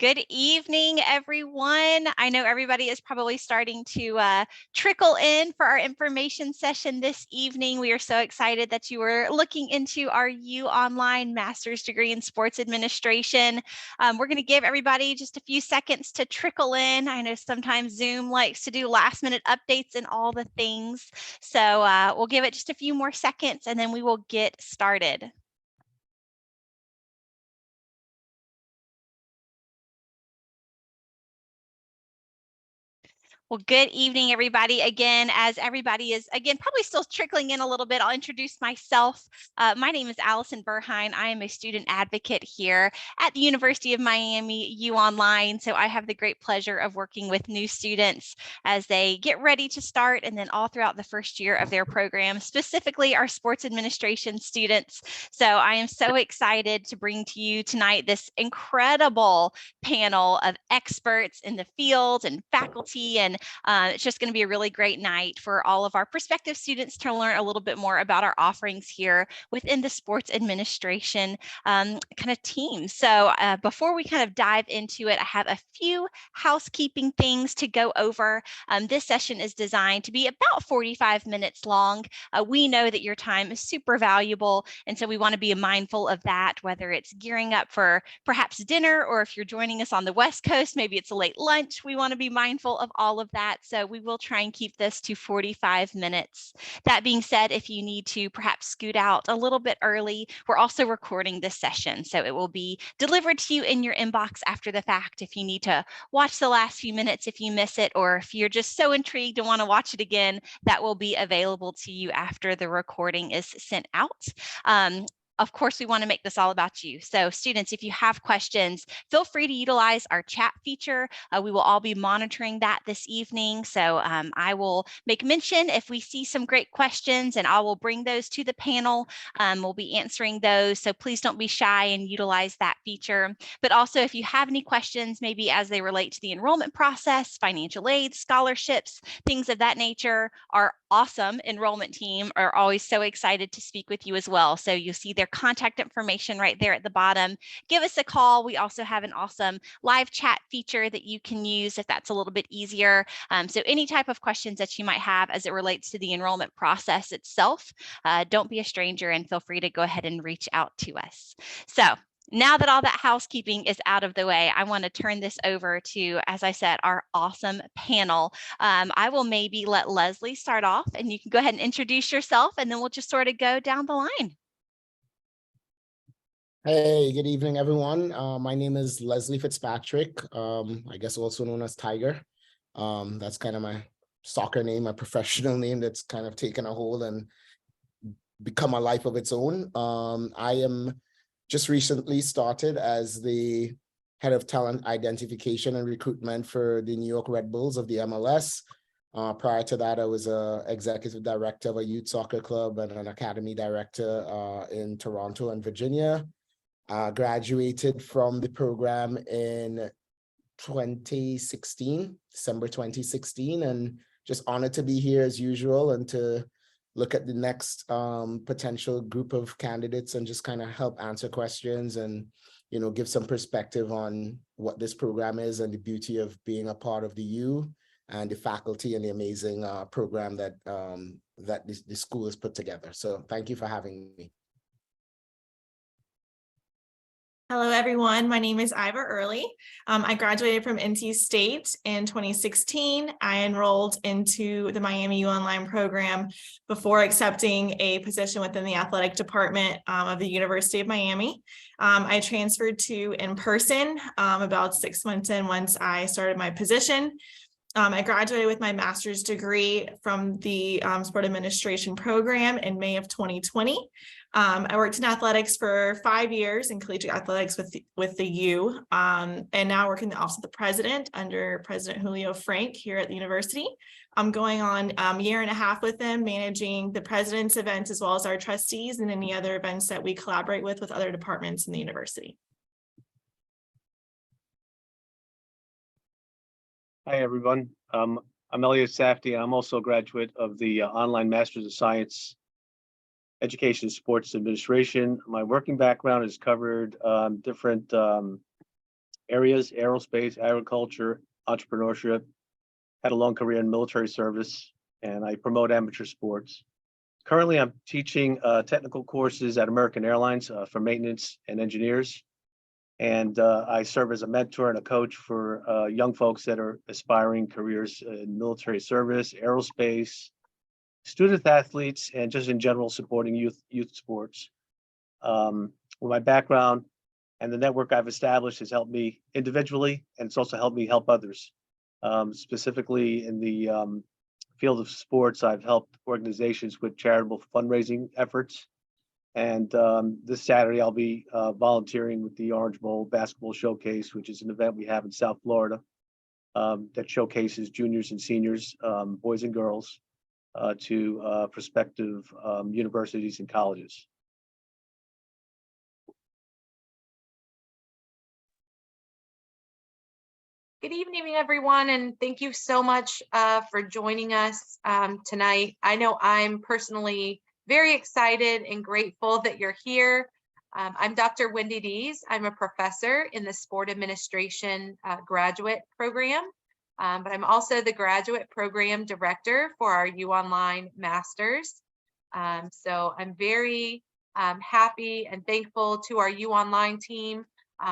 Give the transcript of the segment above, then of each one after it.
Good evening, everyone. I know everybody is probably starting to trickle in for our information session this evening. We are so excited that you are looking into our UOnline Master's degree in Sports Administration. We're going to give everybody just a few seconds to trickle in. I know sometimes Zoom likes to do last minute updates and all the things. So we'll give it just a few more seconds and then we will get started. Well, good evening, everybody. Again, as everybody is, probably still trickling in a little bit, I'll introduce myself. My name is Allison Burhine. I am a student advocate here at the University of Miami UOnline. So I have the great pleasure of working with new students as they get ready to start and then all throughout the first year of their program, specifically our sports administration students. So I am so excited to bring to you tonight this incredible panel of experts in the field and faculty, and it's just going to be a really great night for all of our prospective students to learn a little bit more about our offerings here within the sports administration kind of team. So before we kind of dive into it, I have a few housekeeping things to go over. This session is designed to be about 45 minutes long. We know that your time is super valuable, and so we want to be mindful of that, whether it's gearing up for perhaps dinner, or if you're joining us on the West Coast, maybe it's a late lunch. We want to be mindful of all of that. So we will try and keep this to 45 minutes. That being said, if you need to perhaps scoot out a little bit early, we're also recording this session. So it will be delivered to you in your inbox after the fact if you need to watch the last few minutes if you miss it, or if you're just so intrigued and want to watch it again, that will be available to you after the recording is sent out. Of course, we want to make this all about you. So students, if you have questions, feel free to utilize our chat feature. We will all be monitoring that this evening. So I will make mention if we see some great questions, and I will bring those to the panel. We'll be answering those. So please don't be shy and utilize that feature. But also, if you have any questions, maybe as they relate to the enrollment process, financial aid, scholarships, things of that nature, our awesome enrollment team are always so excited to speak with you as well. So you'll see their contact information right there at the bottom. Give us a call. We also have an awesome live chat feature that you can use if that's a little bit easier. So any type of questions that you might have as it relates to the enrollment process itself, don't be a stranger and feel free to go ahead and reach out to us. So now that all that housekeeping is out of the way, I want to turn this over to, as I said, our awesome panel. I will maybe let Leslie start off, and you can go ahead and introduce yourself, and then we'll just sort of go down the line. Hey, good evening, everyone. My name is Leslie Fitzpatrick, I guess also known as Tiger. That's kind of my soccer name, my professional name that's kind of taken a hold and become a life of its own. I am just recently started as the head of talent identification and recruitment for the New York Red Bulls of the MLS. Prior to that, I was an executive director of a youth soccer club and an academy director in Toronto and Virginia. Graduated from the program in 2016, December 2016, and just honored to be here as usual and to look at the next potential group of candidates and just kind of help answer questions and, you know, give some perspective on what this program is and the beauty of being a part of the U and the faculty and the amazing program that that the school has put together. So thank you for having me. Hello, everyone. My name is Iva Early. I graduated from NC State in 2016. I enrolled into the Miami UOnline program before accepting a position within the athletic department of the University of Miami. I transferred to in-person about 6 months in once I started my position. I graduated with my master's degree from the sport administration program in May of 2020. I worked in athletics for 5 years in collegiate athletics with the U, and now work in the office of the president under President Julio Frank here at the university. I'm going on a year and a half with them, managing the president's events as well as our trustees and any other events that we collaborate with other departments in the university. Hi, everyone. I'm Elliot Safdie. I'm also a graduate of the Online Masters of Science, Education and Sports Administration. My working background has covered different areas: aerospace, agriculture, entrepreneurship. Had a long career in military service, and I promote amateur sports. Currently, I'm teaching technical courses at American Airlines for maintenance and engineers. And I serve as a mentor and a coach for young folks that are aspiring careers in military service, aerospace, student athletes, and just in general supporting youth sports. With my background and the network I've established has helped me individually, and it's also helped me help others. Specifically in the field of sports, I've helped organizations with charitable fundraising efforts. And this Saturday, I'll be volunteering with the Orange Bowl Basketball Showcase, which is an event we have in South Florida that showcases juniors and seniors, boys and girls, to prospective universities and colleges. Good evening, everyone, and thank you so much for joining us tonight. I know I'm personally very excited and grateful that you're here. I'm Dr. Wendy Dees. I'm a professor in the Sport Administration graduate program, but I'm also the graduate program director for our UOnline Masters. So I'm very happy and thankful to our UOnline team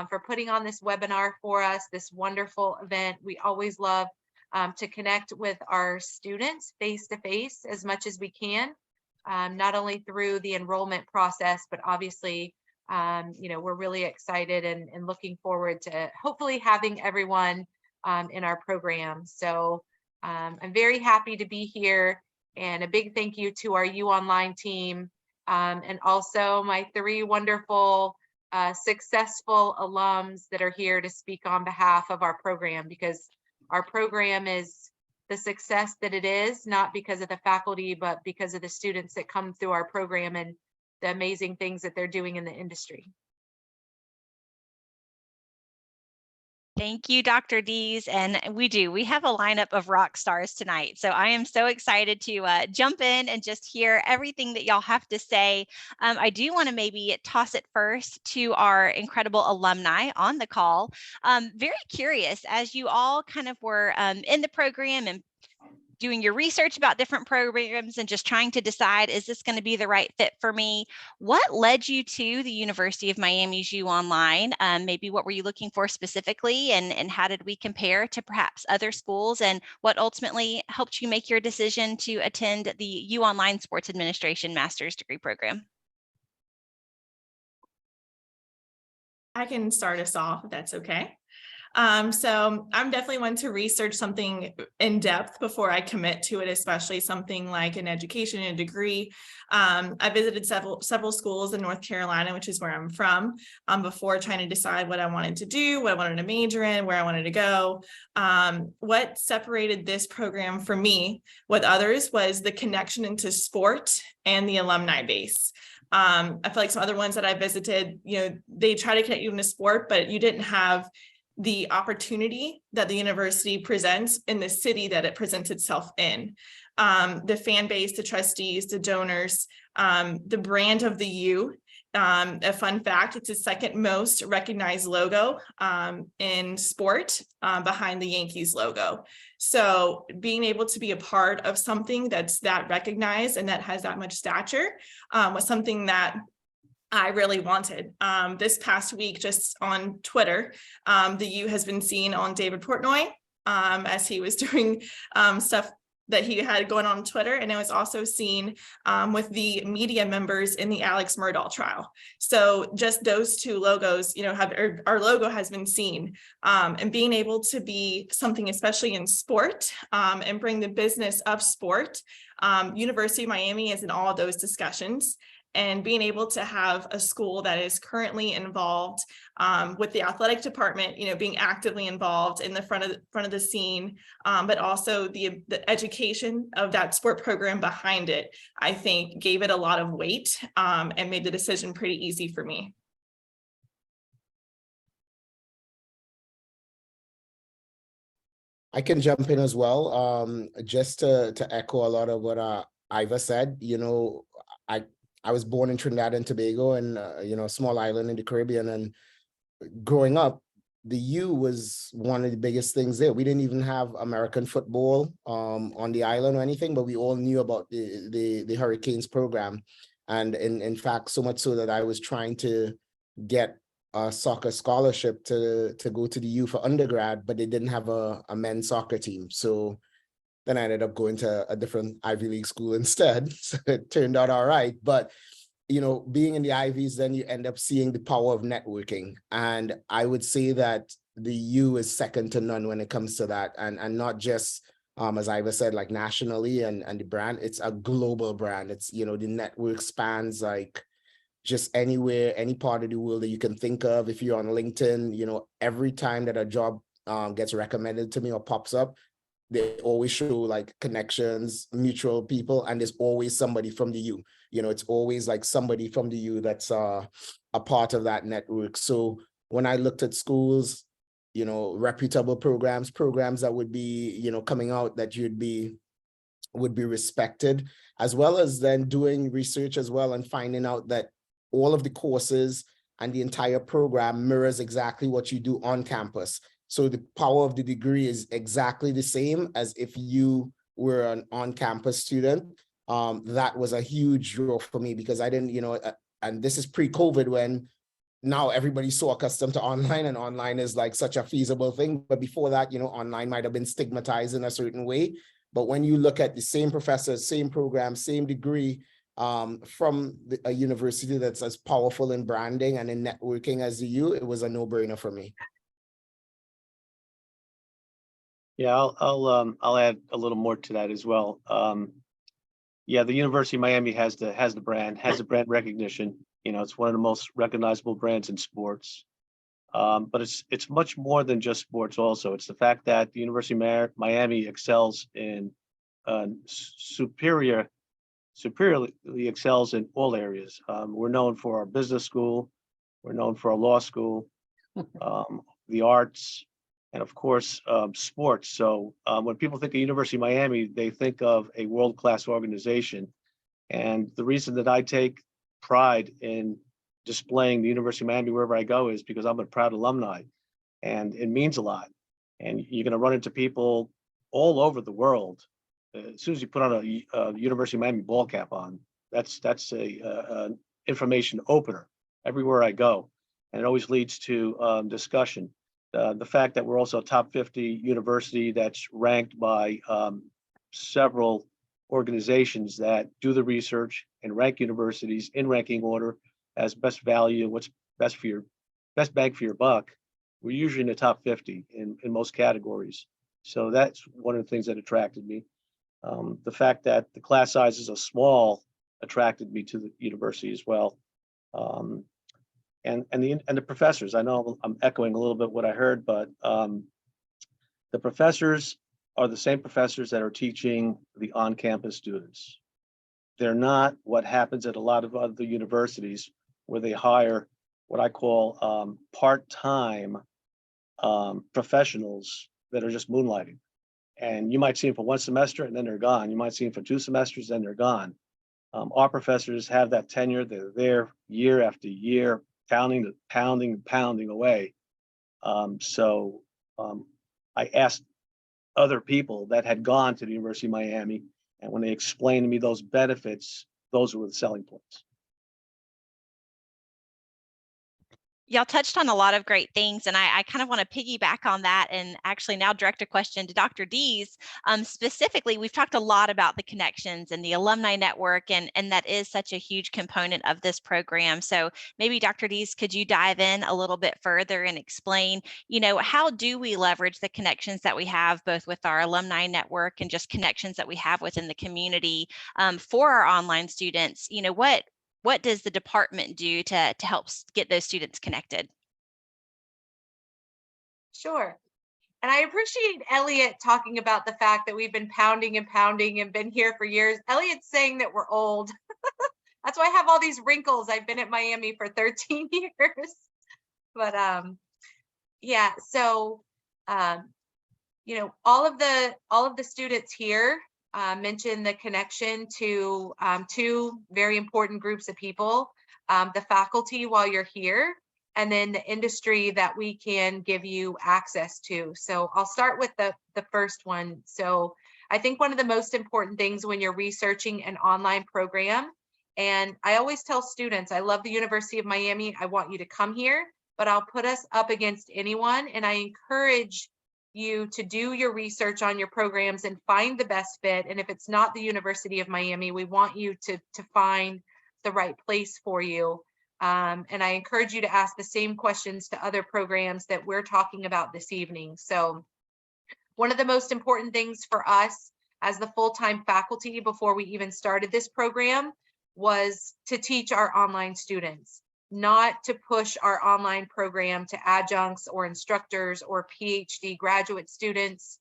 for putting on this webinar for us, this wonderful event. We always love to connect with our students face-to-face as much as we can, not only through the enrollment process, but obviously, we're really excited and looking forward to hopefully having everyone in our program. So I'm very happy to be here, and a big thank you to our UOnline team, and also my 3 wonderful successful alums that are here to speak on behalf of our program, because our program is the success that it is, not because of the faculty, but because of the students that come through our program and the amazing things that they're doing in the industry. Thank you, Dr. Dees. And we have a lineup of rock stars tonight. So I am so excited to jump in and just hear everything that y'all have to say. I do want to maybe toss it first to our incredible alumni on the call. Very curious, as you all kind of were in the program and doing your research about different programs and just trying to decide, is this going to be the right fit for me? What led you to the University of Miami's UOnline? Maybe what were you looking for specifically, and how did we compare to perhaps other schools, and what ultimately helped you make your decision to attend the UOnline Sports Administration Master's Degree Program? I can start us off if that's okay. So I'm definitely one to research something in depth before I commit to it, especially something like an education and a degree. I visited several schools in North Carolina, which is where I'm from, before trying to decide what I wanted to do, what I wanted to major in, where I wanted to go. What separated this program for me with others was the connection into sport and the alumni base. I feel like some other ones that I visited, they try to connect you into sport, but you didn't have the opportunity that the university presents in the city that it presents itself in. The fan base, the trustees, the donors, the brand of the U. A fun fact, it's the second most recognized logo in sport, behind the Yankees logo. So being able to be a part of something that's that recognized and that has that much stature was something that I really wanted. This past week, just on Twitter, the U has been seen on David Portnoy as he was doing stuff that he had going on Twitter, and it was also seen with the media members in the Alex Murdaugh trial. So just those 2 logos, our logo has been seen, and being able to be something, especially in sport, and bring the business of sport. University of Miami is in all of those discussions. And being able to have a school that is currently involved with the athletic department, being actively involved in the front of the scene, but also the education of that sport program behind it, I think gave it a lot of weight and made the decision pretty easy for me. I can jump in as well. Just to echo a lot of what Iva said. I was born in Trinidad and Tobago, and a small island in the Caribbean. And growing up, the U was one of the biggest things there. We didn't even have American football on the island or anything, but we all knew about the Hurricanes program. And in fact, so much so that I was trying to get a soccer scholarship to go to the U for undergrad, but they didn't have a men's soccer team. So then I ended up going to a different Ivy League school instead. So it turned out all right. But you know, being in the Ivies, then you end up seeing the power of networking. And I would say that the U is second to none when it comes to that. And not just, as Iva said, like nationally and the brand, it's a global brand. It's, you know, the network spans like just anywhere, any part of the world that you can think of. If you're on LinkedIn, you know, every time that a job gets recommended to me or pops up, they always show like connections, mutual people, and there's always somebody from the U. You know, it's always like somebody from the U that's a part of that network. So when I looked at schools, you know, reputable programs that would be, you know, coming out that would be respected, as well as then doing research as well and finding out that all of the courses and the entire program mirrors exactly what you do on campus. So the power of the degree is exactly the same as if you were an on-campus student. That was a huge draw for me because I didn't, you know, and this is pre-COVID when now everybody's so accustomed to online, and online is like such a feasible thing. But before that, you know, online might have been stigmatized in a certain way. But when you look at the same professors, same program, same degree from a university that's as powerful in branding and in networking as the U, it was a no-brainer for me. Yeah, I'll add a little more to that as well. Yeah, the University of Miami has the brand recognition. You know, it's one of the most recognizable brands in sports. But it's much more than just sports. Also, it's the fact that the University of Miami excels in superiorly excels in all areas. We're known for our business school, we're known for our law school, the arts, and of course, sports. So when people think of University of Miami, they think of a world-class organization. And the reason that I take pride in displaying the University of Miami wherever I go is because I'm a proud alumni, and it means a lot. And you're going to run into people all over the world. As soon as you put on a University of Miami ball cap on, that's a information opener everywhere I go, and it always leads to discussion. The fact that we're also a top 50 university that's ranked by several organizations that do the research and rank universities in ranking order as best value, what's best bang for your buck. We're usually in the top 50 in most categories. So that's one of the things that attracted me. The fact that the class sizes are small attracted me to the university as well. And the professors, I know I'm echoing a little bit what I heard, but the professors are the same professors that are teaching the on-campus students. They're not what happens at a lot of other universities where they hire what I call part-time professionals that are just moonlighting. And you might see them for one semester and then they're gone. You might see them for 2 semesters, then they're gone. Our professors have that tenure. They're there year after year, pounding away. So I asked other people that had gone to the University of Miami, and when they explained to me those benefits, those were the selling points. Y'all touched on a lot of great things, and I kind of want to piggyback on that and actually now direct a question to Dr. Dees. Specifically, we've talked a lot about the connections and the alumni network, and that is such a huge component of this program. So maybe Dr. Dees, could you dive in a little bit further and explain, you know, how do we leverage the connections that we have both with our alumni network and just connections that we have within the community for our online students? You know, what does the department do to help get those students connected? Sure. And I appreciate Elliot talking about the fact that we've been pounding and been here for years. Elliot's saying that we're old. That's why I have all these wrinkles. I've been at Miami for 13 years. But yeah, so you know, all of the students here mentioned the connection to 2 very important groups of people, the faculty while you're here, and then the industry that we can give you access to. So I'll start with the first one. So I think one of the most important things when you're researching an online program, and I always tell students, I love the University of Miami. I want you to come here, but I'll put us up against anyone. And I encourage you to do your research on your programs and find the best fit. And if it's not the University of Miami, we want you to find the right place for you. And I encourage you to ask the same questions to other programs that we're talking about this evening. So one of the most important things for us as the full-time faculty before we even started this program was to teach our online students, not to push our online program to adjuncts or instructors or PhD graduate students.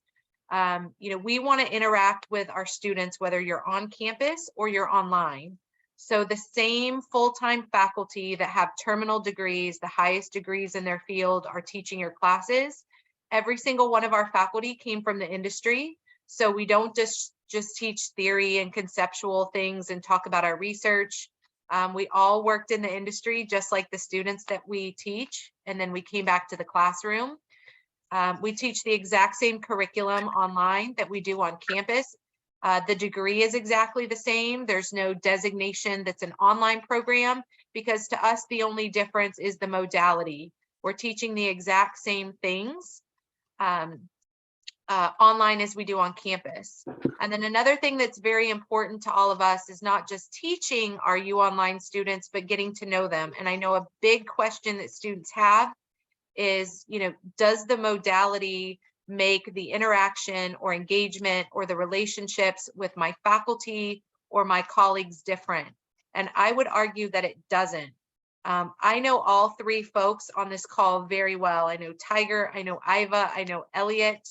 We want to interact with our students, whether you're on campus or you're online. So the same full-time faculty that have terminal degrees, the highest degrees in their field, are teaching your classes. Every single one of our faculty came from the industry. So we don't just teach theory and conceptual things and talk about our research. We all worked in the industry just like the students that we teach, and then we came back to the classroom. We teach the exact same curriculum online that we do on campus. The degree is exactly the same. There's no designation that's an online program, because to us, the only difference is the modality. We're teaching the exact same things online as we do on campus. And then another thing that's very important to all of us is not just teaching our UOnline students, but getting to know them. And I know a big question that students have is, does the modality make the interaction or engagement or the relationships with my faculty or my colleagues different? And I would argue that it doesn't. I know all three folks on this call very well. I know Tiger, I know Iva, I know Elliot.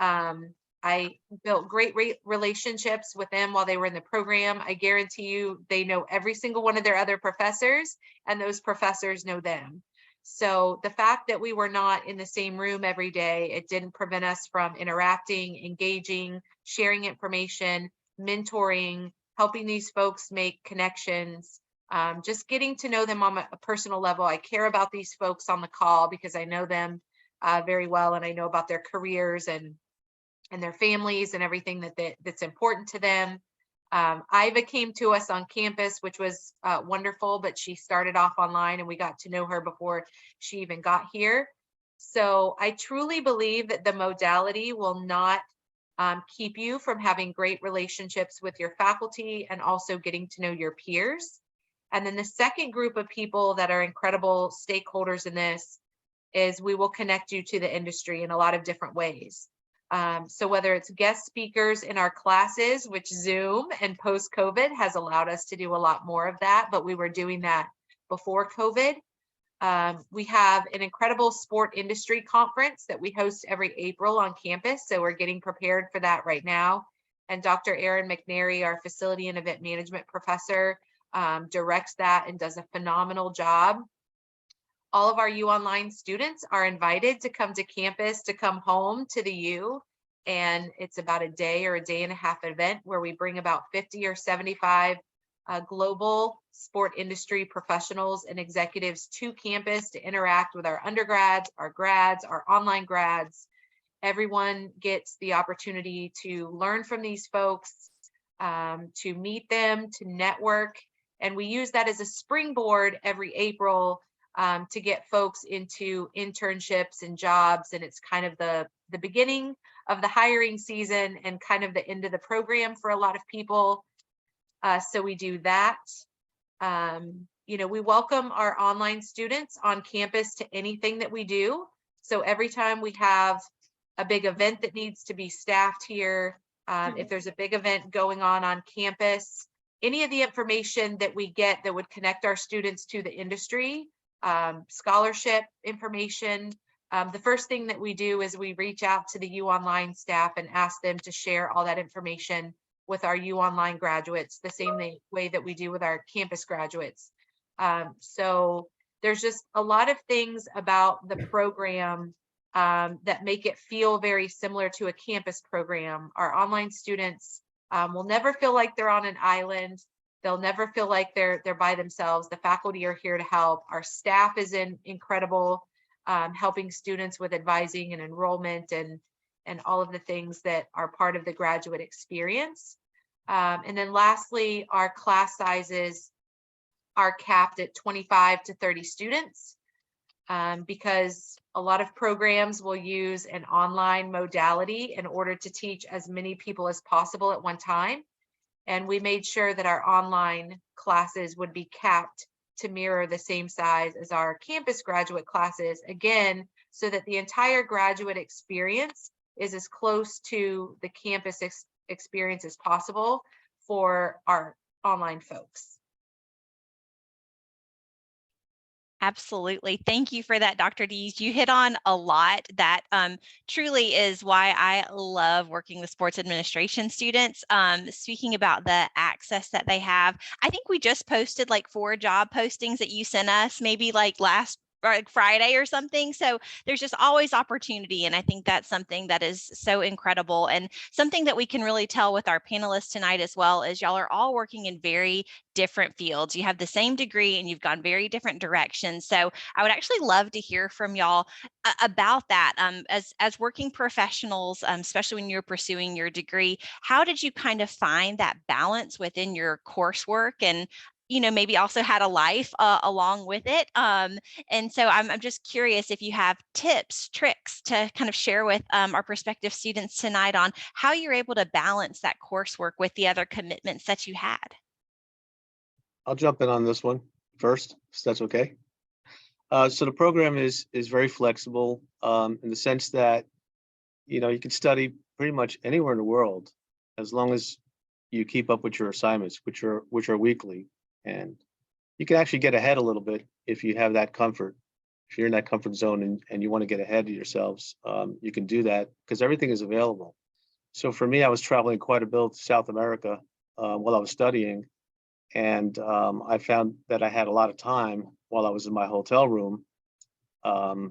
I built great relationships with them while they were in the program. I guarantee you they know every single one of their other professors, and those professors know them. So the fact that we were not in the same room every day, it didn't prevent us from interacting, engaging, sharing information, mentoring, helping these folks make connections, just getting to know them on a personal level. I care about these folks on the call because I know them very well, and I know about their careers and their families and everything that's important to them. Iva came to us on campus, which was wonderful, but she started off online and we got to know her before she even got here. So I truly believe that the modality will not keep you from having great relationships with your faculty and also getting to know your peers. And then the second group of people that are incredible stakeholders in this is we will connect you to the industry in a lot of different ways. So whether it's guest speakers in our classes, which Zoom and post-COVID has allowed us to do a lot more of that, but we were doing that before COVID. We have an incredible sport industry conference that we host every April on campus. So we're getting prepared for that right now. And Dr. Erin McNary, our facility and event management professor, directs that and does a phenomenal job. All of our UOnline students are invited to come to campus, to come home to the U, and it's about a day or a day and a half event where we bring about 50 or 75 global sport industry professionals and executives to campus to interact with our undergrads, our grads, our online grads. Everyone gets the opportunity to learn from these folks, to meet them, to network, and we use that as a springboard every April to get folks into internships and jobs. And it's kind of the beginning of the hiring season and kind of the end of the program for a lot of people. So we do that. We welcome our online students on campus to anything that we do. So every time we have a big event that needs to be staffed here, if there's a big event going on campus, any of the information that we get that would connect our students to the industry, scholarship information, the first thing that we do is we reach out to the UOnline staff and ask them to share all that information with our UOnline graduates, the same way that we do with our campus graduates. So there's just a lot of things about the program that make it feel very similar to a campus program. Our online students will never feel like they're on an island. They'll never feel like they're by themselves. The faculty are here to help. Our staff is incredible, helping students with advising and enrollment and all of the things that are part of the graduate experience. And then lastly, our class sizes are capped at 25 to 30 students because a lot of programs will use an online modality in order to teach as many people as possible at one time. And we made sure that our online classes would be capped to mirror the same size as our campus graduate classes, again, so that the entire graduate experience is as close to the campus experience as possible for our online folks. Absolutely. Thank you for that, Dr. Dees. You hit on a lot that truly is why I love working with sports administration students. Speaking about the access that they have, I think we just posted like 4 job postings that you sent us, maybe like last Friday or something. So there's just always opportunity. And I think that's something that is so incredible, and something that we can really tell with our panelists tonight as well is y'all are all working in very different fields. You have the same degree and you've gone very different directions. So I would actually love to hear from y'all about that. As working professionals, especially when you're pursuing your degree, how did you kind of find that balance within your coursework, and maybe also had a life along with it. And so I'm just curious if you have tips, tricks to kind of share with our prospective students tonight on how you're able to balance that coursework with the other commitments that you had. I'll jump in on this one first, if that's okay. So the program is very flexible in the sense that, you can study pretty much anywhere in the world as long as you keep up with your assignments, which are weekly. And you can actually get ahead a little bit if you have that comfort. If you're in that comfort zone and you want to get ahead of yourselves, you can do that because everything is available. So for me, I was traveling quite a bit to South America while I was studying. And I found that I had a lot of time while I was in my hotel room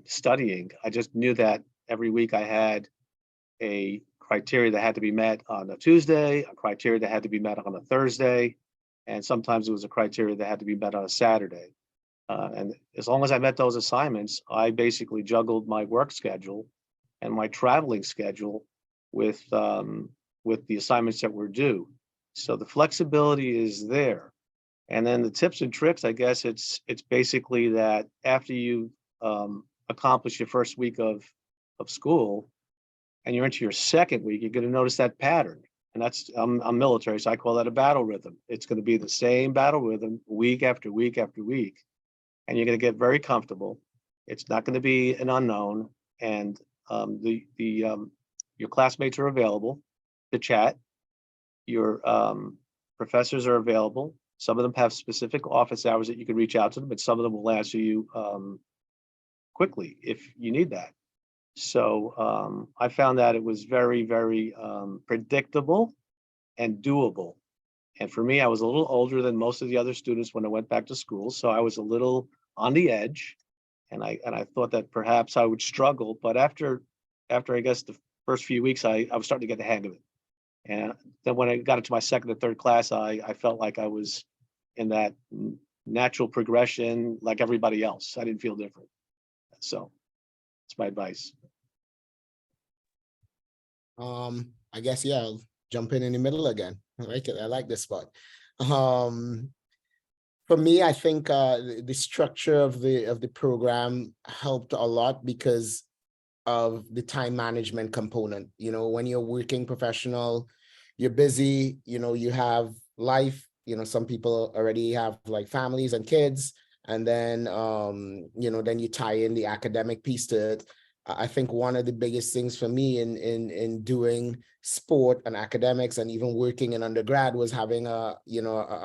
studying. I just knew that every week I had a criteria that had to be met on a Tuesday, a criteria that had to be met on a Thursday, and sometimes it was a criteria that had to be met on a Saturday. And as long as I met those assignments, I basically juggled my work schedule and my traveling schedule with the assignments that were due. So the flexibility is there. And then the tips and tricks, I guess it's basically that after you accomplish your first week of school and you're into your second week, you're going to notice that pattern. And that's, I'm military, so I call that a battle rhythm. It's going to be the same battle rhythm week after week after week. And you're going to get very comfortable. It's not going to be an unknown. And your classmates are available to chat. Your professors are available. Some of them have specific office hours that you can reach out to them, but some of them will answer you quickly if you need that. So I found that it was very, very predictable and doable. And for me, I was a little older than most of the other students when I went back to school. So I was a little on the edge. And I thought that perhaps I would struggle. But after I guess the first few weeks, I was starting to get the hang of it. And then when I got into my second and third class, I felt like I was in that natural progression like everybody else. I didn't feel different. So that's my advice. I guess, yeah, I'll jump in the middle again. I like it. I like this spot. For me, I think the structure of the program helped a lot because of the time management component. When you're working professional, you're busy, you have life, some people already have like families and kids, and then, then you tie in the academic piece to it. I think one of the biggest things for me in doing sport and academics and even working in undergrad was having a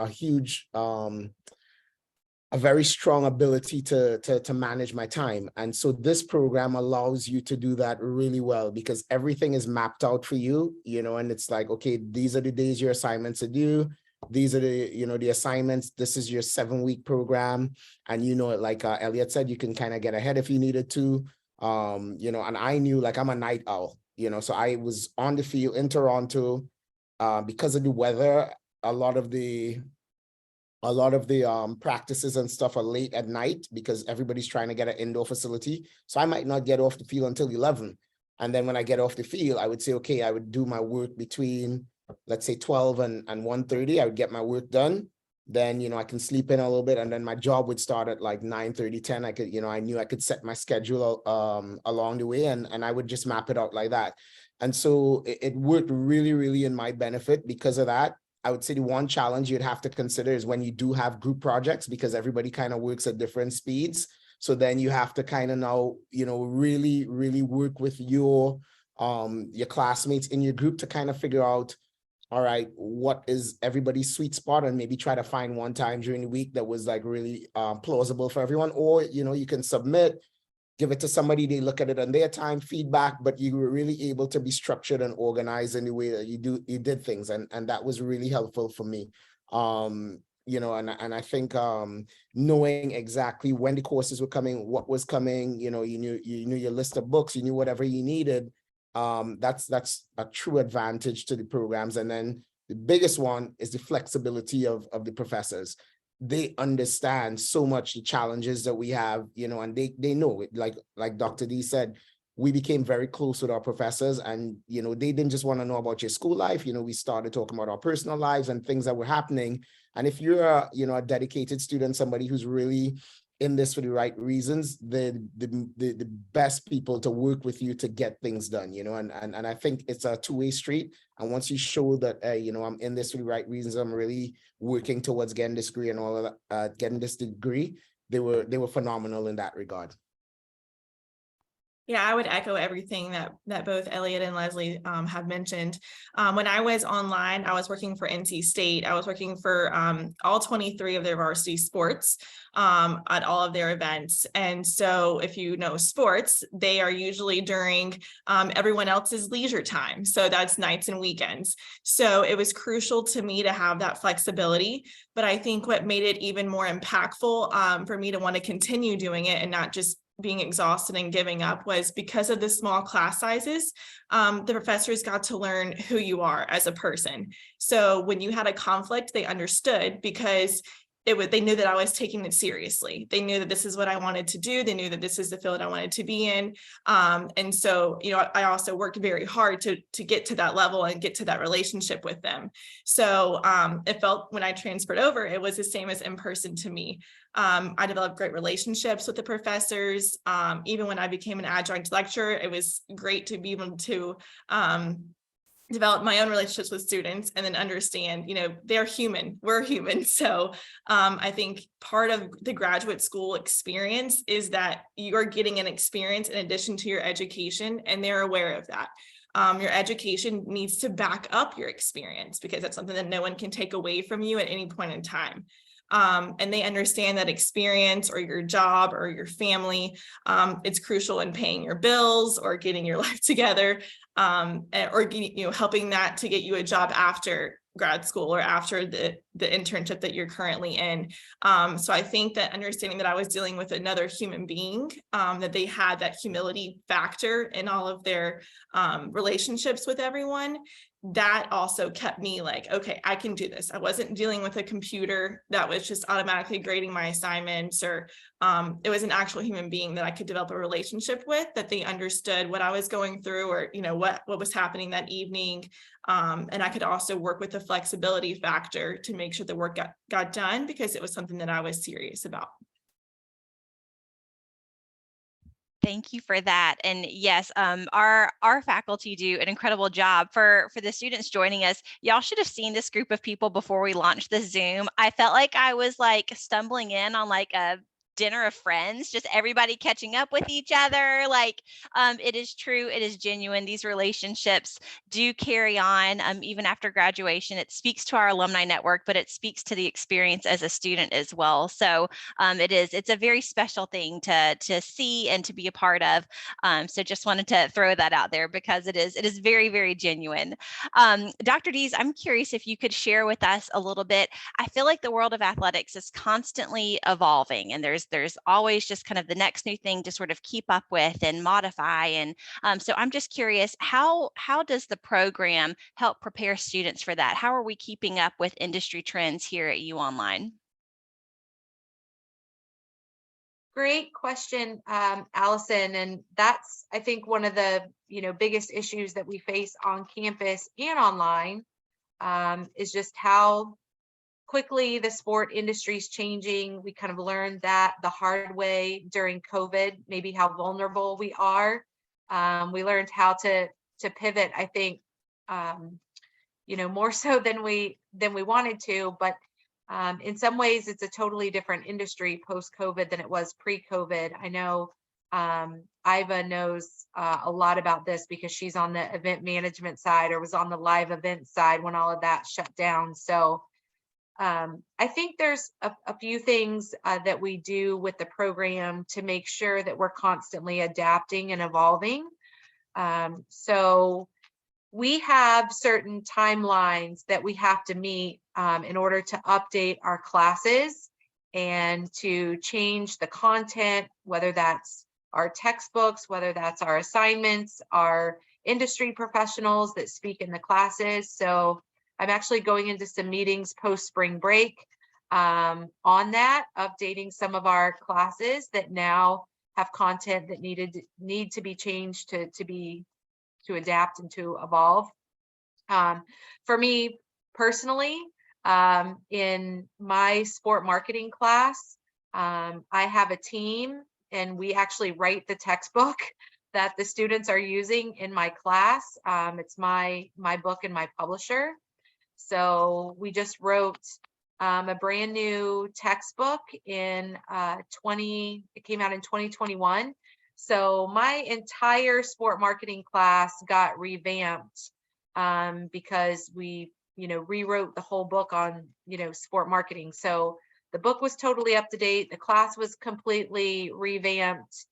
huge, a very strong ability to manage my time. And so this program allows you to do that really well because everything is mapped out for you, and it's like, okay, these are the days your assignments are due. These are the, the assignments. This is your 7-week program. And, like Elliot said, you can kind of get ahead if you needed to. And I knew, like, I'm a night owl, so I was on the field in Toronto because of the weather. A lot of the a lot of the practices and stuff are late at night because everybody's trying to get an indoor facility. So I might not get off the field until 11. And then when I get off the field, I would say, okay, I would do my work between, let's say 12 and 1:30. I would get my work done. Then, you know, I can sleep in a little bit, and then my job would start at like 9:30, 10. I could, you know, I knew I could set my schedule along the way, and I would just map it out like that. And so it worked really, really in my benefit because of that. I would say the one challenge you'd have to consider is when you do have group projects, because everybody kind of works at different speeds. So then you have to kind of now, you know, really, really work with your classmates in your group to kind of figure out, all right, what is everybody's sweet spot, and maybe try to find one time during the week that was like really plausible for everyone. Or, you know, you can submit, give it to somebody, they look at it on their time, feedback, but you were really able to be structured and organized in the way that you did things. And that was really helpful for me. You know, and I think knowing exactly when the courses were coming, what was coming, you know, you knew your list of books, you knew whatever you needed. That's a true advantage to the programs. And then the biggest one is the flexibility of the professors. They understand so much the challenges that we have, you know, and they know it. Like Dr. D said, we became very close with our professors, and, you know, they didn't just want to know about your school life. You know, we started talking about our personal lives and things that were happening. And if you're a, you know, a dedicated student, somebody who's really in this for the right reasons, the best people to work with you to get things done, you know, and I think it's a two-way street. And once you show that, you know, I'm in this for the right reasons, I'm really working towards getting this degree and all of that, getting this degree, they were phenomenal in that regard. Yeah, I would echo everything that both Elliot and Leslie have mentioned. When I was online, I was working for NC State. I was working for all 23 of their varsity sports at all of their events. And so if you know sports, they are usually during everyone else's leisure time. So that's nights and weekends. So it was crucial to me to have that flexibility. But I think what made it even more impactful for me to want to continue doing it and not just being exhausted and giving up was because of the small class sizes. The professors got to learn who you are as a person. So when you had a conflict, they understood because they knew that I was taking it seriously. They knew that this is what I wanted to do. They knew that this is the field I wanted to be in. And so, you know, I also worked very hard to get to that level and get to that relationship with them. So it felt, when I transferred over, it was the same as in person to me. I developed great relationships with the professors. Even when I became an adjunct lecturer, it was great to be able to develop my own relationships with students and then understand, you know, they're human, we're human. So I think part of the graduate school experience is that you're getting an experience in addition to your education, and they're aware of that. Your education needs to back up your experience because that's something that no one can take away from you at any point in time. And they understand that experience or your job or your family, it's crucial in paying your bills or getting your life together, or, you know, helping that to get you a job after grad school or after the internship that you're currently in. So I think that understanding that I was dealing with another human being, that they had that humility factor in all of their relationships with everyone, that also kept me like, okay, I can do this. I wasn't dealing with a computer that was just automatically grading my assignments, or it was an actual human being that I could develop a relationship with, that they understood what I was going through, or, you know, what was happening that evening. And I could also work with the flexibility factor to make sure the work got done because it was something that I was serious about. Thank you for that. And yes, our faculty do an incredible job. For the students joining us, y'all should have seen this group of people before we launched the Zoom. I felt like I was like stumbling in on like a dinner of friends, just everybody catching up with each other. Like, it is true, it is genuine. These relationships do carry on even after graduation. It speaks to our alumni network, but it speaks to the experience as a student as well. So it's a very special thing to see and to be a part of. So just wanted to throw that out there because it is very, very genuine. Dr. Dees, I'm curious if you could share with us a little bit. I feel like the world of athletics is constantly evolving, and there's always just kind of the next new thing to sort of keep up with and modify. And so I'm just curious, how does the program help prepare students for that? How are we keeping up with industry trends here at UOnline? Great question, Allison. And that's, I think, one of the biggest issues that we face on campus and online, is just how quickly the sport industry is changing. We kind of learned that the hard way during COVID, maybe how vulnerable we are. We learned how to pivot, I think, more so than we wanted to, but in some ways it's a totally different industry post-COVID than it was pre-COVID. I know Iva knows a lot about this because she's on the event management side, or was on the live event side when all of that shut down. So I think there's a few things that we do with the program to make sure that we're constantly adapting and evolving. So we have certain timelines that we have to meet in order to update our classes and to change the content, whether that's our textbooks, whether that's our assignments, our industry professionals that speak in the classes. So I'm actually going into some meetings post spring break on that, updating some of our classes that now have content that need to be changed to adapt and to evolve. For me personally, in my sport marketing class, I have a team, and we actually write the textbook that the students are using in my class. It's my book and my publisher. So we just wrote a brand new textbook in it came out in 2021. So my entire sport marketing class got revamped because we, rewrote the whole book on, sport marketing. So the book was totally up to date. The class was completely revamped.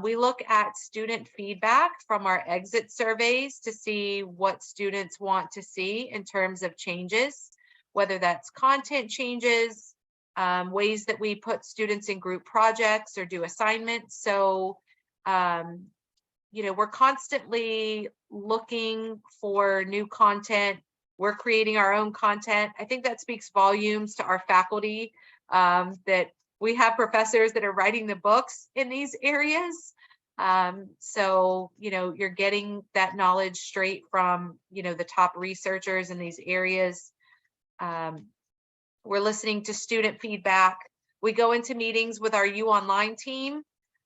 We look at student feedback from our exit surveys to see what students want to see in terms of changes, whether that's content changes, ways that we put students in group projects or do assignments. So, we're constantly looking for new content. We're creating our own content. I think that speaks volumes to our faculty, that we have professors that are writing the books in these areas. So, you're getting that knowledge straight from, the top researchers in these areas. We're listening to student feedback. We go into meetings with our UOnline team,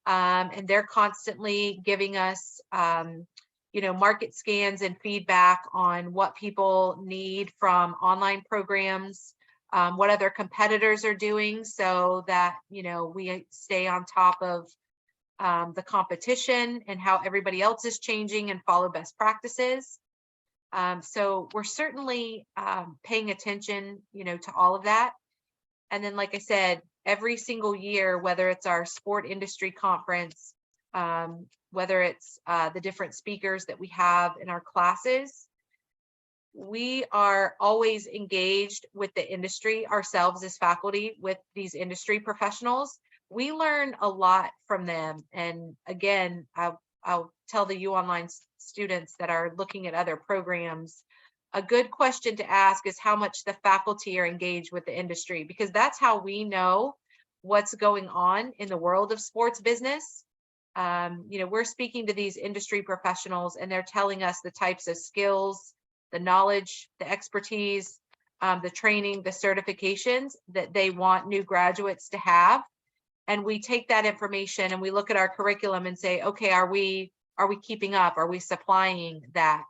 and they're constantly giving us, market scans and feedback on what people need from online programs, what other competitors are doing, so that, we stay on top of the competition and how everybody else is changing and follow best practices. So we're certainly paying attention, to all of that. And then, like I said, every single year, whether it's our sport industry conference, whether it's the different speakers that we have in our classes, we are always engaged with the industry ourselves as faculty, with these industry professionals. We learn a lot from them. And again, I'll tell the UOnline students that are looking at other programs, a good question to ask is how much the faculty are engaged with the industry, because that's how we know what's going on in the world of sports business. We're speaking to these industry professionals, and they're telling us the types of skills, the knowledge, the expertise, the training, the certifications that they want new graduates to have. And we take that information and we look at our curriculum and say, okay, are we keeping up? Are we supplying that?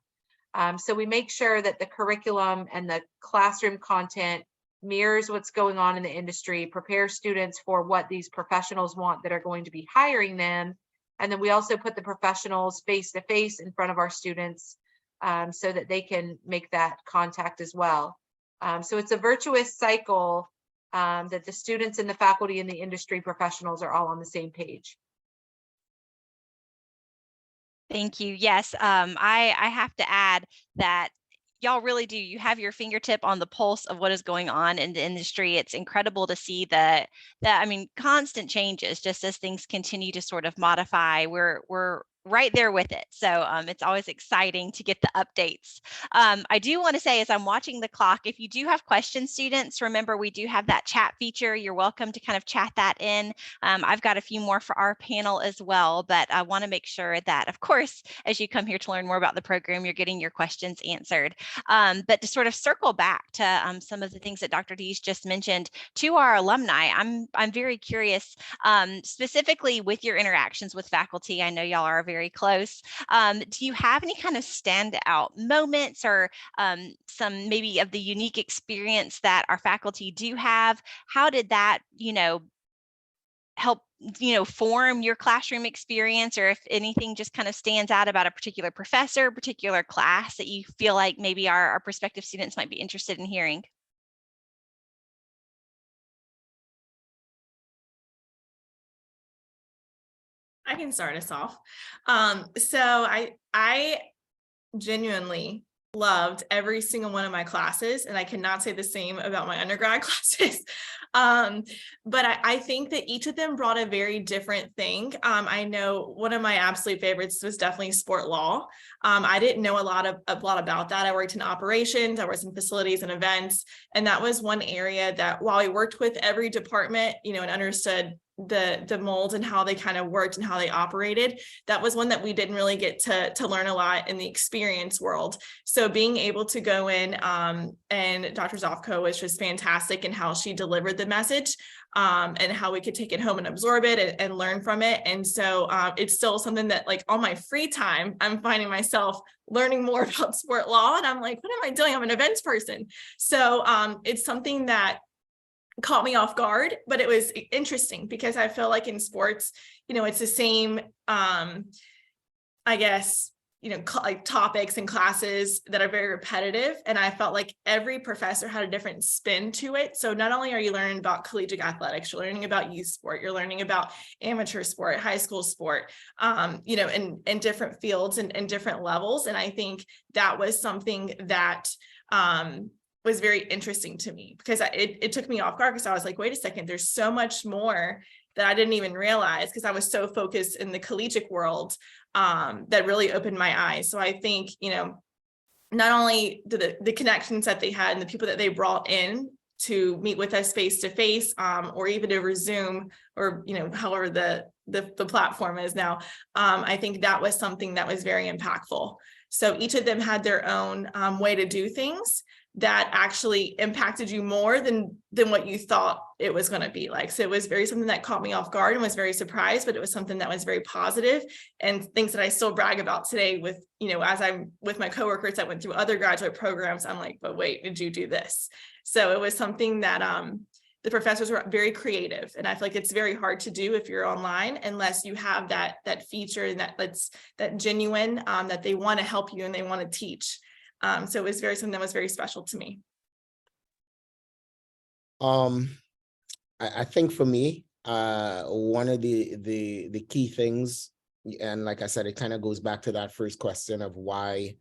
So we make sure that the curriculum and the classroom content mirrors what's going on in the industry, prepares students for what these professionals want that are going to be hiring them. And then we also put the professionals face to face in front of our students, so that they can make that contact as well. So it's a virtuous cycle, that the students and the faculty and the industry professionals are all on the same page. Thank you. Yes, I have to add that y'all really do. You have your fingertip on the pulse of what is going on in the industry. It's incredible to see constant changes, just as things continue to sort of modify. We're right there with it. So it's always exciting to get the updates. I do want to say, as I'm watching the clock, if you do have questions, students, remember we do have that chat feature. You're welcome to kind of chat that in. I've got a few more for our panel as well, but I want to make sure that, of course, as you come here to learn more about the program, you're getting your questions answered. But to sort of circle back to some of the things that Dr. Dees just mentioned to our alumni, I'm very curious, specifically with your interactions with faculty. I know y'all are very close. Do you have any kind of standout moments or some maybe of the unique experience that our faculty do have? How did that, help, form your classroom experience, or if anything just kind of stands out about a particular professor, particular class that you feel like maybe our prospective students might be interested in hearing? I can start us off. So I genuinely loved every single one of my classes, and I cannot say the same about my undergrad classes. But I think that each of them brought a very different thing. I know one of my absolute favorites was definitely sport law. I didn't know a lot about that. I worked in operations, I worked in facilities and events, and that was one area that, while we worked with every department, and understood the mold and how they kind of worked and how they operated, that was one that we didn't really get to learn a lot in the experience world. So being able to go in, and Dr. Zofko was just fantastic in how she delivered the message, and how we could take it home and absorb it and learn from it. And so it's still something that, like, on my free time, I'm finding myself learning more about sport law, and I'm like, what am I doing? I'm an events person. So it's something that caught me off guard, but it was interesting because I feel like in sports, it's the same, I guess, like topics and classes that are very repetitive. And I felt like every professor had a different spin to it. So not only are you learning about collegiate athletics, you're learning about youth sport, you're learning about amateur sport, high school sport, in different fields and different levels. And I think that was something that, was very interesting to me, because it took me off guard, because I was like, wait a second, there's so much more that I didn't even realize, because I was so focused in the collegiate world, that really opened my eyes. So I think, not only the connections that they had and the people that they brought in to meet with us face to face, or even over Zoom, or however the platform is now, I think that was something that was very impactful. So each of them had their own way to do things that actually impacted you more than what you thought it was going to be like. So it was something that caught me off guard and was very surprised, but it was something that was very positive, and things that I still brag about today with, as I'm with my coworkers that went through other graduate programs. I'm like, but wait, did you do this? So it was something that the professors were very creative, and I feel like it's very hard to do if you're online, unless you have that feature and that genuine, that they want to help you and they want to teach. So it was something that was very special to me. I think for me, one of the key things, and like I said, it kind of goes back to that first question of why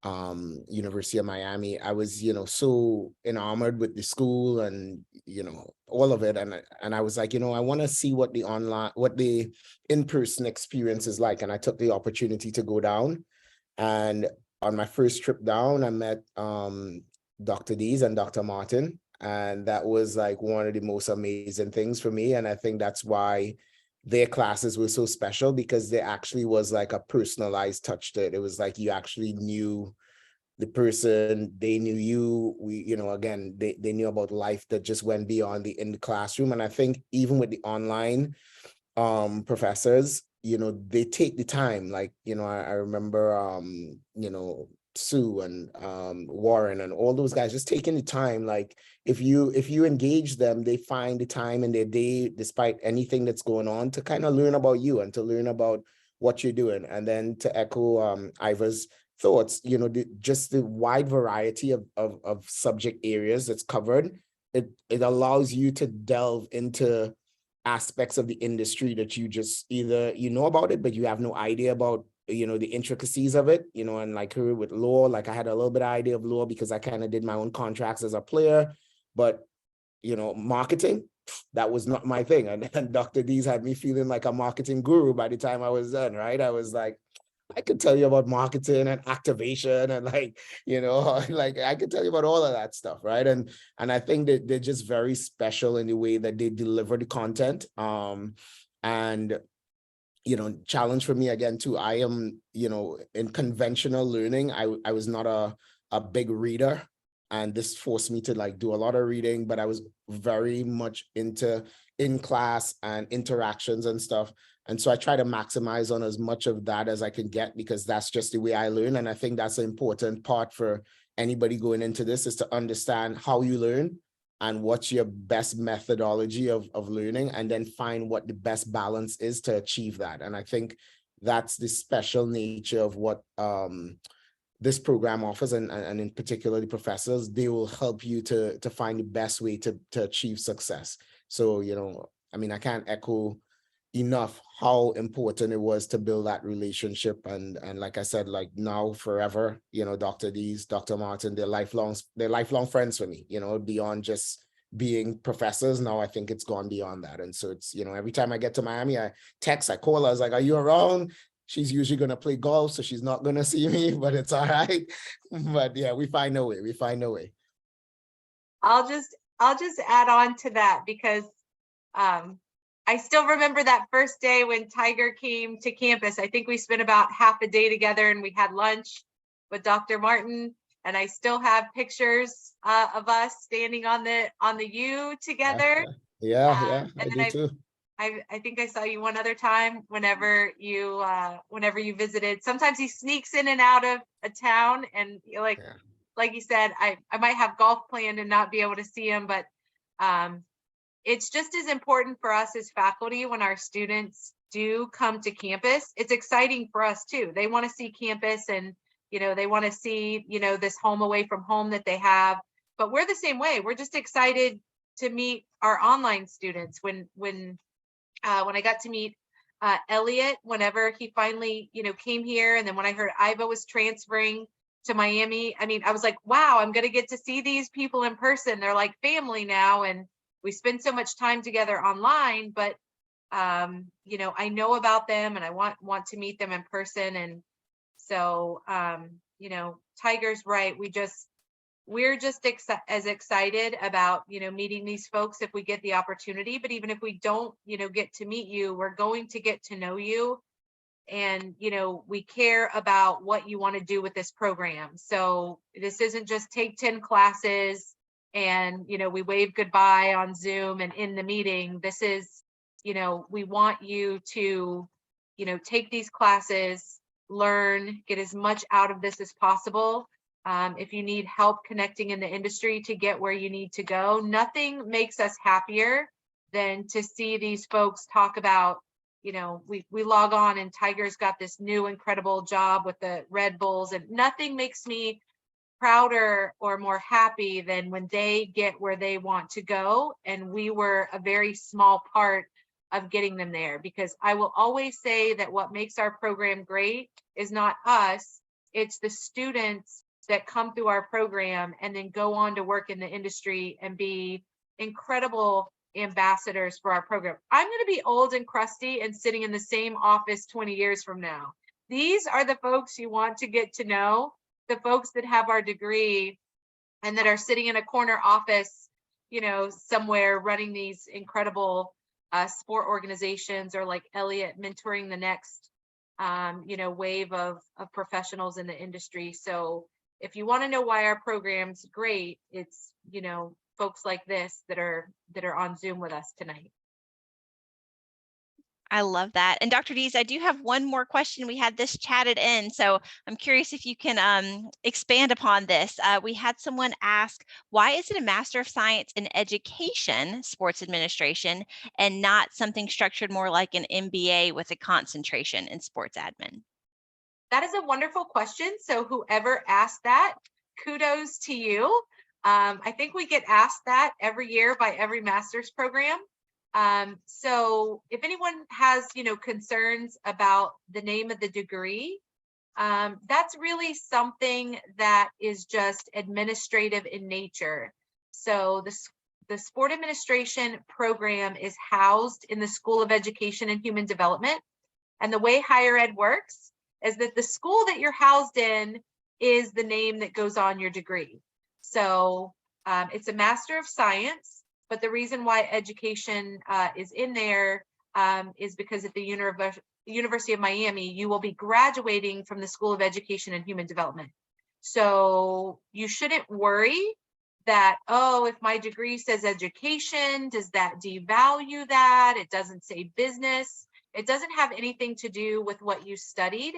University of Miami. I was, so enamored with the school and, all of it. And I was like, I want to see what the in-person experience is like. And I took the opportunity to go down, and on my first trip down, I met Dr. Dees and Dr. Martin, and that was like one of the most amazing things for me. And I think that's why their classes were so special, because there actually was like a personalized touch to it. It was like you actually knew the person, they knew you. We, again, they knew about life that just went beyond in the classroom. And I think even with the online professors, they take the time, like, I remember, Sue and Warren and all those guys just taking the time. Like, if you engage them, they find the time in their day, despite anything that's going on, to kind of learn about you and to learn about what you're doing. And then to echo Iva's thoughts, just the wide variety of subject areas that's covered, it allows you to delve into aspects of the industry that you just either about it, but you have no idea about the intricacies of it, and like her with law, like I had a little bit of idea of law because I kind of did my own contracts as a player, but marketing, that was not my thing. And Dr. D's had me feeling like a marketing guru by the time I was done, right? I was like, I could tell you about marketing and activation and like, like I could tell you about all of that stuff, right? And I think that they're just very special in the way that they deliver the content. And challenge for me again too, I am, in conventional learning, I was not a big reader, and this forced me to like do a lot of reading, but I was very much into in-class and interactions and stuff. And so I try to maximize on as much of that as I can get, because that's just the way I learn. And I think that's an important part for anybody going into this, is to understand how you learn and what's your best methodology of learning, and then find what the best balance is to achieve that. And I think that's the special nature of what this program offers, and in particular the professors. They will help you to find the best way to achieve success. So, I mean, I can't echo enough how important it was to build that relationship. And like I said, like now forever, Dr. D's, Dr. Martin, they're lifelong friends for me, beyond just being professors. Now I think it's gone beyond that. And so it's, every time I get to Miami, I call her, I was like, are you around? She's usually going to play golf, so she's not going to see me, but it's all right. But yeah, we find a way. I'll just add on to that, because I still remember that first day when Tiger came to campus. I think we spent about half a day together, and we had lunch with Dr. Martin, and I still have pictures of us standing on the U together. Yeah, I and do then too. I think I saw you one other time whenever you visited. Sometimes he sneaks in and out of a town, and like you said, I might have golf planned and not be able to see him, but it's just as important for us as faculty when our students do come to campus. It's exciting for us too. They want to see campus, and they want to see this home away from home that they have. But we're the same way. We're just excited to meet our online students. When I got to meet Elliot, whenever he finally came here, and then when I heard Iva was transferring to Miami, I mean, I was like, wow, I'm gonna get to see these people in person. They're like family now, and we spend so much time together online, but I know about them, and I want to meet them in person. And so Tiger's right. We're just as excited about meeting these folks if we get the opportunity. But even if we don't get to meet you, we're going to get to know you, and we care about what you want to do with this program. So this isn't just take 10 classes and we wave goodbye on Zoom and in the meeting. This is we want you to take these classes, learn, get as much out of this as possible. If you need help connecting in the industry to get where you need to go, nothing makes us happier than to see these folks talk about, we log on and Tiger's got this new incredible job with the Red Bulls, and nothing makes me prouder or more happy than when they get where they want to go. And we were a very small part of getting them there, because I will always say that what makes our program great is not us, it's the students that come through our program and then go on to work in the industry and be incredible ambassadors for our program. I'm going to be old and crusty and sitting in the same office 20 years from now. These are the folks you want to get to know, the folks that have our degree and that are sitting in a corner office, somewhere running these incredible sport organizations, or like Elliot mentoring the next, wave of professionals in the industry. So if you want to know why our program's great, it's, folks like this that are on Zoom with us tonight. I love that. And Dr. Dees, I do have one more question. We had this chatted in, so I'm curious if you can expand upon this. We had someone ask, why is it a Master of Science in Education, Sports Administration, and not something structured more like an MBA with a concentration in sports admin? That is a wonderful question. So whoever asked that, kudos to you. I think we get asked that every year by every master's program. So if anyone has, concerns about the name of the degree, that's really something that is just administrative in nature. So the sport administration program is housed in the School of Education and Human Development. And the way higher ed works is that the school that you're housed in is the name that goes on your degree. So it's a Master of Science, but the reason why education is in there is because at the University of Miami, you will be graduating from the School of Education and Human Development. So you shouldn't worry that, oh, if my degree says education, does that devalue that? It doesn't say business. It doesn't have anything to do with what you studied.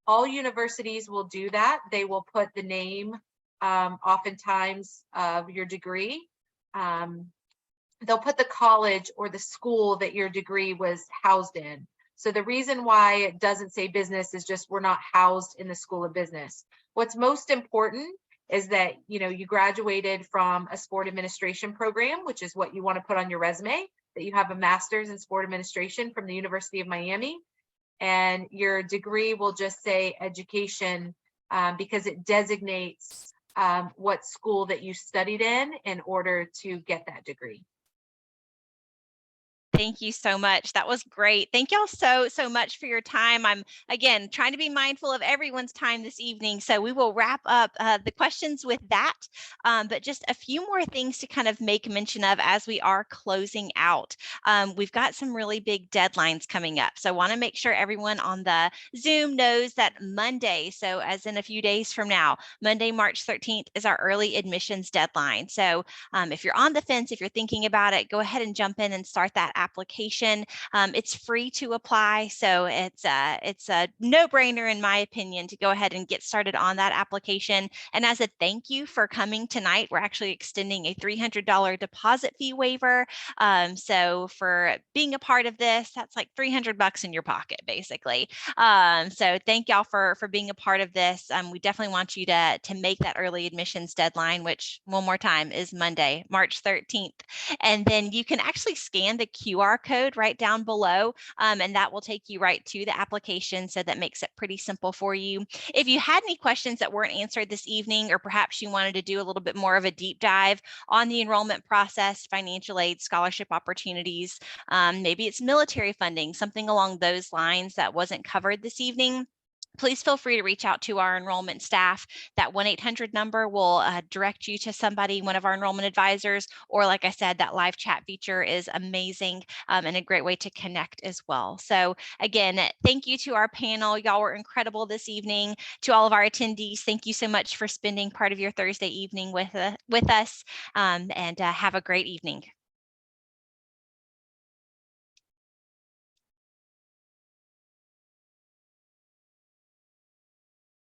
All universities will do that. They will put the name, oftentimes, of your degree. They'll put the college or the school that your degree was housed in. So the reason why it doesn't say business is just we're not housed in the School of Business. What's most important is that, you know, you graduated from a sport administration program, which is what you want to put on your resume, that you have a master's in sport administration from the University of Miami. And your degree will just say education because it designates what school that you studied in order to get that degree. Thank you so much. That was great. Thank y'all so much for your time. I'm, again, trying to be mindful of everyone's time this evening. So we will wrap up the questions with that. But just a few more things to kind of make mention of as we are closing out. We've got some really big deadlines coming up. So I want to make sure everyone on the Zoom knows that Monday, so as in a few days from now, Monday, March 13th is our early admissions deadline. So if you're on the fence, if you're thinking about it, go ahead and jump in and start that application. It's free to apply, so it's a no-brainer in my opinion to go ahead and get started on that application. And as a thank you for coming tonight, we're actually extending a $300 deposit fee waiver. So for being a part of this, that's like $300 in your pocket, basically. So thank y'all for being a part of this. We definitely want you to make that early admissions deadline, which one more time is Monday, March 13th. And then you can actually scan the QR code right down below, and that will take you right to the application. So that makes it pretty simple for you. If you had any questions that weren't answered this evening, or perhaps you wanted to do a little bit more of a deep dive on the enrollment process, financial aid, scholarship opportunities, maybe it's military funding, something along those lines that wasn't covered this evening, please feel free to reach out to our enrollment staff. That 1-800 number will direct you to somebody, one of our enrollment advisors, or like I said, that live chat feature is amazing and a great way to connect as well. So again, thank you to our panel. Y'all were incredible this evening. To all of our attendees, thank you so much for spending part of your Thursday evening with us, and have a great evening.